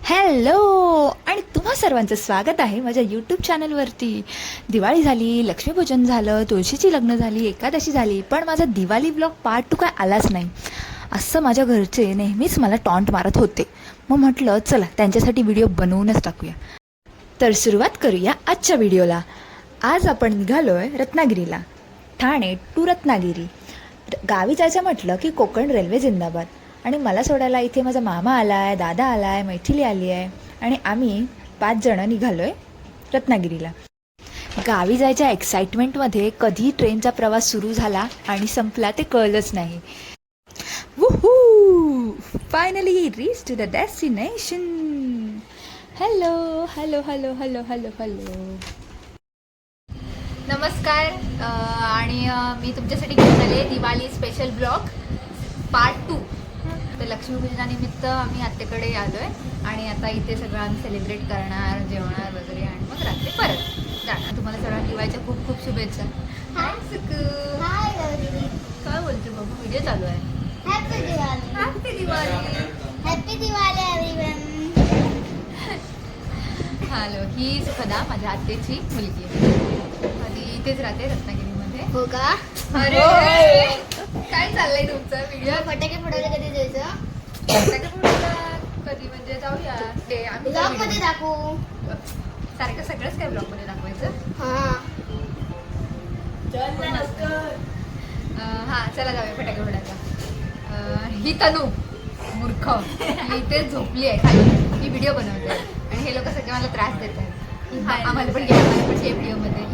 Hello आणि तुम्हा सर्वांचं स्वागत आहे माझ्या यूट्यूब चॅनलवरती. दिवाळी झाली, लक्ष्मीपूजन झालं, तुळशीची लग्न झाली, एकादशी झाली, पण माझा दिवाळी ब्लॉग पार्ट 2 काय आलाच नाही. असं माझ्या घरचे नेहमीच मला टॉन्ट मारत होते. मग म्हटलं चला त्यांच्यासाठी व्हिडिओ बनवूनच टाकूया. तर सुरुवात करूया आजच्या व्हिडिओला. आज आपण निघालो आहे रत्नागिरीला. ठाणे टू रत्नागिरी. गावी जायचं म्हटलं की कोकण रेल्वे जिंदाबाद. आणि मला सोडायला इथे माझा मामा आला आहे, दादा आला आहे, मैथिली आली आहे आणि आम्ही 5 जणं निघालो आहे रत्नागिरीला. गावी जायच्या एक्साइटमेंटमध्ये कधी ट्रेनचा प्रवास सुरू झाला आणि संपला ते कळलंच नाही. Woohoo, finally reach to the destination. Hello hello hello hello hello hello, नमस्कार. आणि मी तुमच्यासाठी घेऊन आले दिवाळी स्पेशल ब्लॉग पार्ट 2. तर लक्ष्मीपूजनानिमित्त आम्ही आत्याकडे आलो आहे आणि आता इथे सगळं आम्ही सेलिब्रेट करणार, जेवणार वगैरे आणि मग रात्री परत जाणार. तुम्हाला सर्वांना दिवाळीच्या खूप खूप शुभेच्छा. हाय सुकू. काय बोलते बाबू, व्हिडिओ चालू आहे. Happy Diwali. Happy Diwali. Happy Diwali everyone. Hello, ही सुखदा माझ्या आत्याची मुलगी आहे. आधी इथेच राहते रत्नागिरीमध्ये. हो का? अरे काय चाललंय तुमचं? व्हिडिओ फटाके फोडायला कधी जायचं? फटाके फोडायला कधी म्हणजे जाऊया. ते आम्ही ब्लॉग मध्ये दाखवू. सारखं सगळंच काय ब्लॉग मध्ये दाखवायचं. हा हा चला जाऊया फटाके फोडायला. ही तनू मूर्ख ही इथे झोपली आहे खाली. ही व्हिडिओ बनवते आणि हे लोक सगळे मला त्रास देत आहेत. आम्हाला पण घ्या, आम्हाला पण हे व्हिडिओ मध्ये.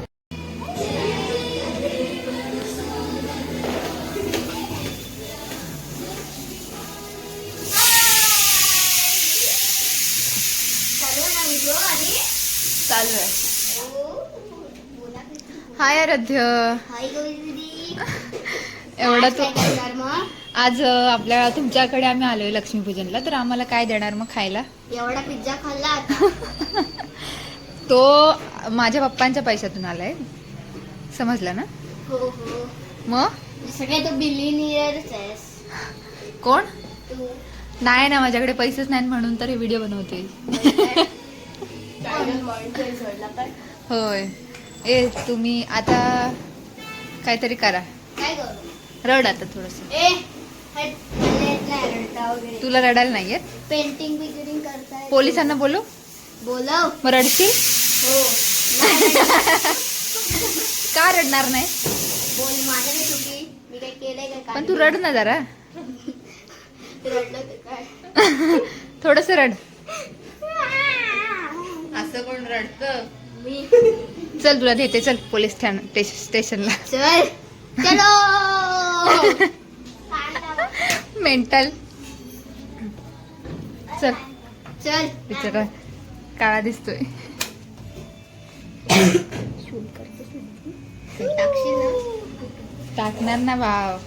चालू आहे. हाय आराध्य. हाय गौरी दीदी. एवढा तू काय करणार मग? आज आपल्या तुमच्याकडे आम्ही आलोय लक्ष्मीपूजनला, तर आम्हाला काय देणार मग खायला? एवढा पिझ्झा खाल्ला आता. तो माझ्या पप्पांच्या पैशातून आलाय, समजलं ना? हो हो. मग सगळे तो बिलियनियरच आहेस कोण? तू. नाही ना, माझ्याकडे पैसेच नाहीत म्हणून तर हे व्हिडिओ बनवते. होय. ए तुम्ही आता काहीतरी करा. काय करू? रड आता थोडस. तुला रडायला नाही येत? पेंटिंग बिल्डिंग करताय? पोलिसांना बोलू? बोलव. मग रडशील? हो. का रडणार नाही? बोल, माझ्याकडे चुकी. मी काय केलंय का? पण तू रड ना जरा. रडलं तर काय? थोडस रड. असं कोण रडत? मी. चल तुला देते, चल पोलीस स्टेशनला. चल चलो. मेंटल. चल. चल. बिचारा काळा दिसतोय. टाकशील ना? टाकणार ना भाव.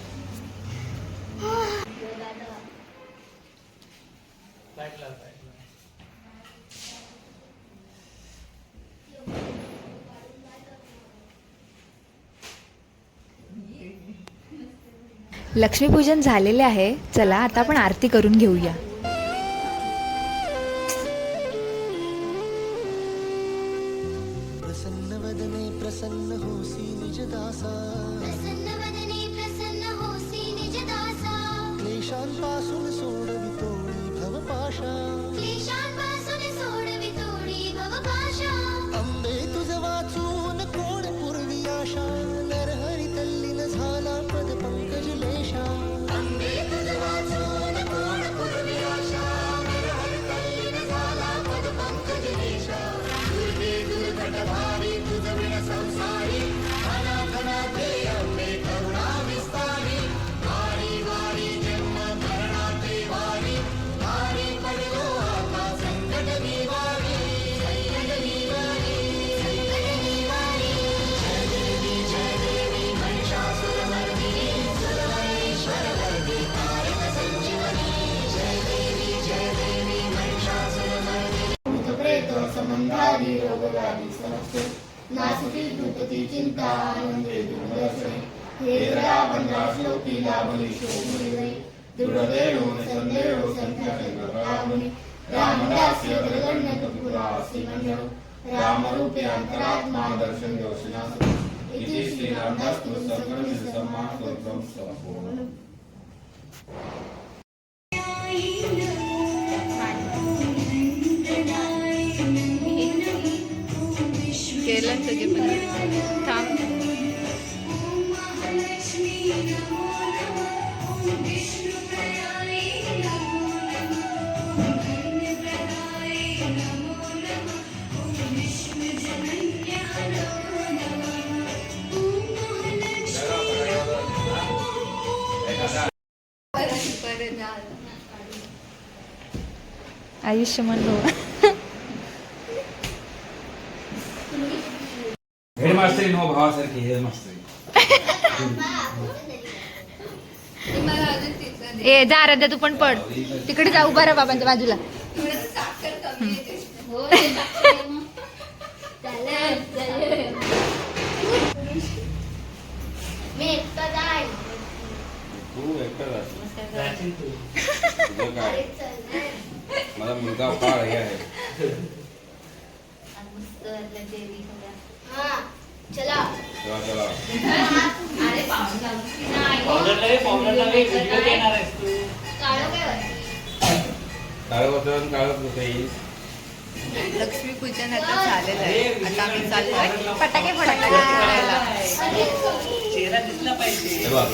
लक्ष्मीपूजन झालेले आहे. चला आता आपण आरती करून घेऊया. प्रसन्न वदने प्रसन्न होसी निज दासा. प्रसन्न वदने प्रसन्न होसी निज दासा. क्लेशांपासून सोडवितोळी भवपाशा. क्लेशांपासून सोडवितोळी भवपाशा. अंबे तुझ वाचून कोण पूर्वी आशा. नरहरी तल्लीन झाला पद पंकज लेशा. अंबे तुझ वाचून कोण पूर्वी आशा. नरहरी तल्लीन झाला पद पंकज लेशा. दुर्गे दुर्घट भारी तुझ विण संसारी. अनाथनाथे अंबे करुणा विस्तारी. वारी वारी जन्म मरणाते वारी. वारी पडलो आता संकट निवारी. संकट निवारी. संकट निवारी. जय देवी जय देवी महिषासुरमर्दिनी. सुरमहेश्वर वर्दी तारक संजीवनी. जय देवी महिषासुरमर्दिनी. भूतप्रेतो समंधारी रोगव्याधी सहस्र. नासती दुतती चिंता आनंदे दुर्दशे. हे दयावंता श्लोकी लाभली शोभिले. दृढ देणो संदेहो संख्या लाभली. रामदास्य जगन्नपुरासिमन्यो रामरूपी अंतरात्मा दर्शन योजना इति श्री रामदास पुस्तकं सम्मान पूर्वक संपूर्ण केलं तुझे पण थांब. आयुष्य म्हणलो. हेडमास्टर नो भावासारखी हेडमास्टर. ए जा आराध्या तू पण पड तिकडे जा उभा राहा बाबांच्या बाजूला. मी एकटा जाय तू एकटा जाशील. तुझं काय मला मुलगा फार हे आहे. हां चला चला चला. अरे पावडर काढो काय काळं बटन काळं काही. लक्ष्मी पूजन आता झालेलं आहे. आता आम्ही चाललोय फटाके फोडायला. हे बघ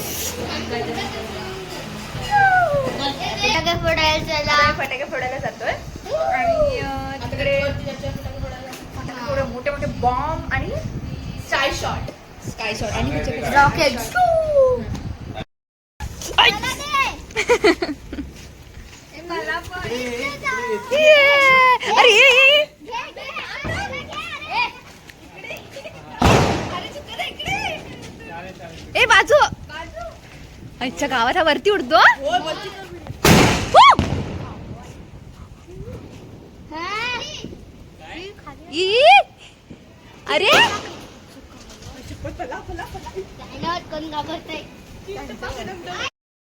फटाके फोडायला चला. फटाके फोडायला जातोय आणि तिकडे मोठे मोठे बॉम्ब आणि स्काय शॉट आणि रॉकेट. अरे ए बाजू अच्छा गावात हा वरती उडतो. अरे कोण घाबरतंय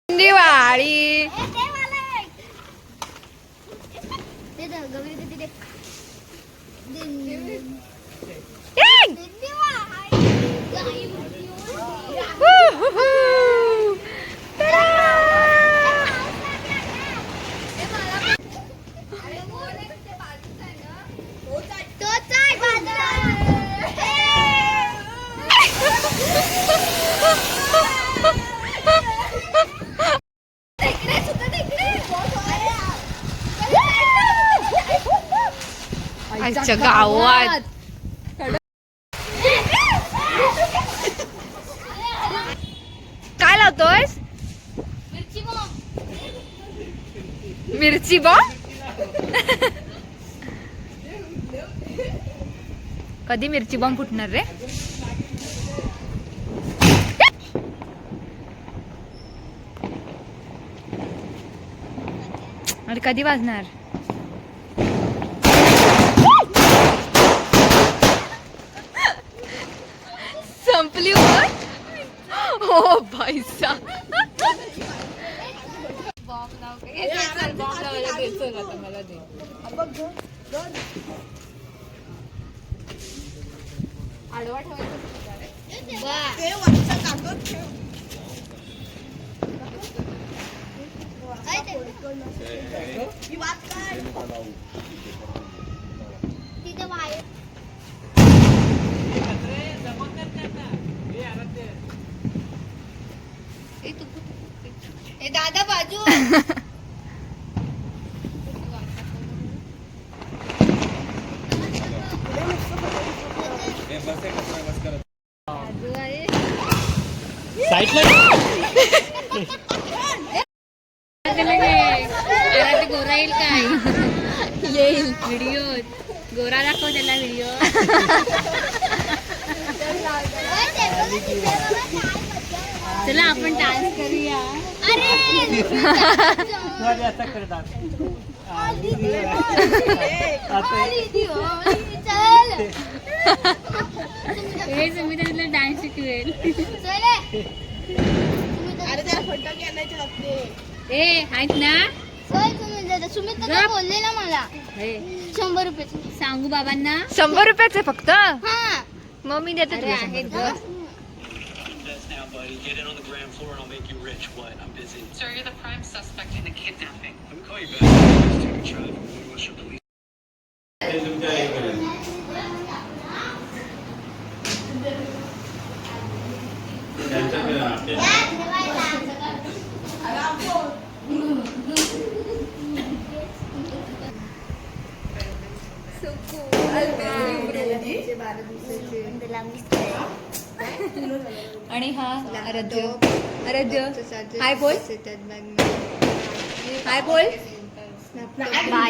दिवाळी ते गौरी तिथे अच्छा गावात काय लावतोयस. मिरची बॉम्ब. कधी मिरची बॉम्ब फुटणार रे. अरे कधी वाजणार. संपली वर. हो भाई साहब आडवा तिथे वायर ए दादा बाजू गोरा येईल काय. येईल व्हिडिओ गोरा दाखव त्याला व्हिडिओ. चला आपण डान्स करूया. हे सुमिता तुला डान्स शिकवेल. ए आहेत ना. घेतलं होतं सुमित तर बोलले ना मला 100 रुपये सांगू बाबांना 100 रुपयाचे फक्त हा मग मी देते तुला 100 रुपये. That's now, buddy. Get in on the ground floor and I'll make you rich. What? I'm busy. Sir, you're the prime suspect in the kidnapping. I'm gonna call you back. Just take a drive. We'll go show police. ते तुमच्या इकडे. त्यांच्याकडे नाट्य. आणि हा आराध्य हाय बोल हाय बोल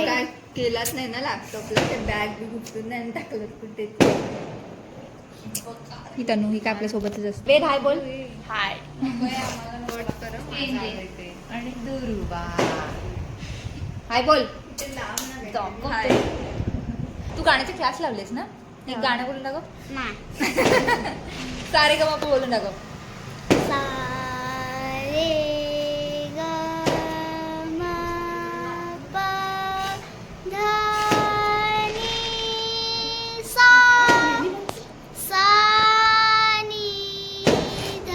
काय केलाच नाही ना लॅपटॉपला ते बॅग बी गुपसून नाही टाकलं कुठे ही तनु ही काय आपल्या सोबतच असते वेद हाय बोल हाय आणि दुर्वा हाय बोल हाय. तू गाण्याचे क्लास लावलेस ना एक गाणं बोलून दाखव सारे ग मग बोलून दाखव सारे ग म प ध नि सा सा नि ध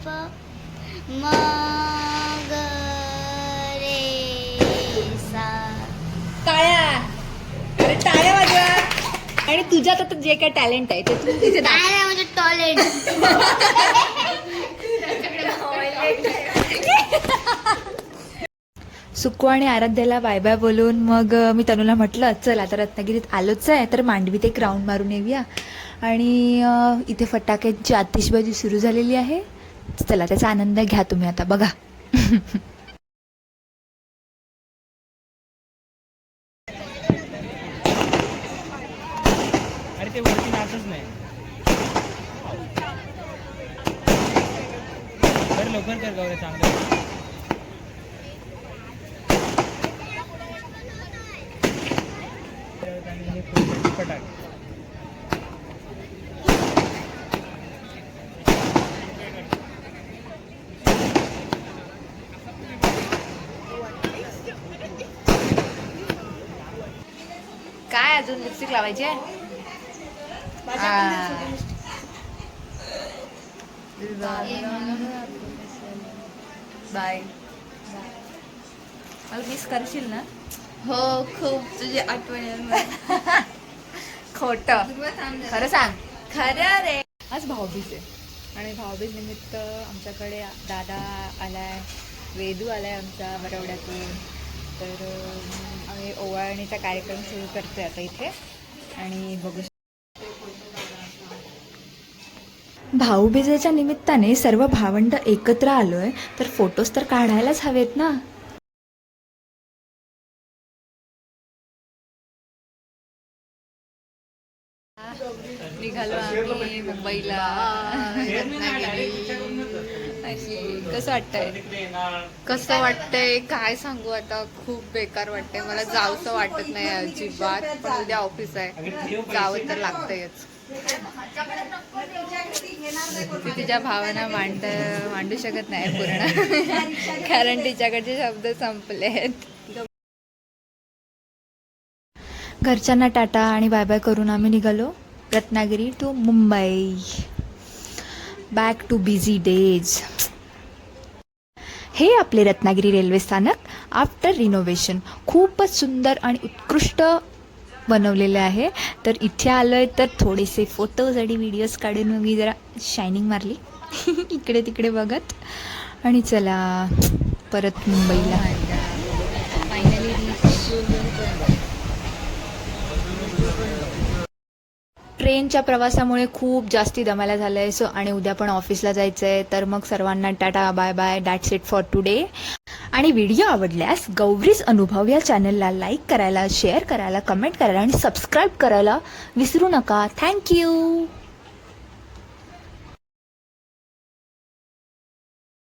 प म ग रे सा. टाळ्या अरे टाळ्या वाजवा आणि तुझ्यात आता जे काय टॅलेंट आहे ते तू तिथे दाखव. काय नाही म्हणजे टॉयलेट. सुक्कू आणि आराध्याला बाय बाय बोलून मग मी तनुला म्हटलं चल आता रत्नागिरीत आलोच आहे तर मांडवीत एक राऊंड मारून येऊया आणि इथे फटाक्यांची आतिषबाजी सुरू झालेली आहे. चला त्याचा आनंद घ्या तुम्ही आता बघा. अरे ते वरती नाचच नाही बरं लवकर कर गौरे चांगलं फटाक काय अजून लिपस्टिक लावायची आहे बाय मला मिस करशील ना हो खूप तुझी आठवण खोट खरं सांग खरं रे. आज भाऊबीज आहे आणि भाऊबीज निमित्त आमच्याकडे दादा आलाय वेदू आलाय आमचा बरवड्यातून तर आम्ही ओवाळणीचा कार्यक्रम सुरू करतोय आता इथे आणि बघू भाऊबीजेच्या निमित्ताने सर्व भावंड एकत्र आलोय तर फोटोज तर काढायलाच हवेत ना. निघालो आम्ही मुंबईला कसं वाटतंय काय सांगू आता खूप बेकार वाटतंय मला जाऊचं वाटत नाही अजिबात पण उद्या ऑफिस आहे जावं तर लागतंयच. ती तिच्या भावना मांडू शकत नाही पूर्ण कारण तिच्याकडचे शब्द संपलेत. घरच्यांना टाटा आणि बाय बाय करून आम्ही निघालो Ratnagiri to Mumbai. Back to busy days. हे आपले रत्नागिरी रेल्वे स्थानक आफ्टर रिनोव्हेशन खूपच सुंदर आणि उत्कृष्ट बनवलेलं आहे. तर इथे आलोय तर थोडेसे फोटोज आणि व्हिडिओज काढून मी जरा शायनिंग मारली इकडे तिकडे बघत आणि चला परत मुंबईला. ट्रेनच्या प्रवासामुळे खूप जास्ती दमायला झालं आहे सो आणि उद्या पण ऑफिसला जायचं आहे तर मग सर्वांना tata bye bye that's it for today. आणि व्हिडिओ आवडल्यास गौरीज अनुभव या चॅनलला लाईक करायला शेअर करायला कमेंट करायला आणि सबस्क्राईब करायला विसरू नका. थँक्यू.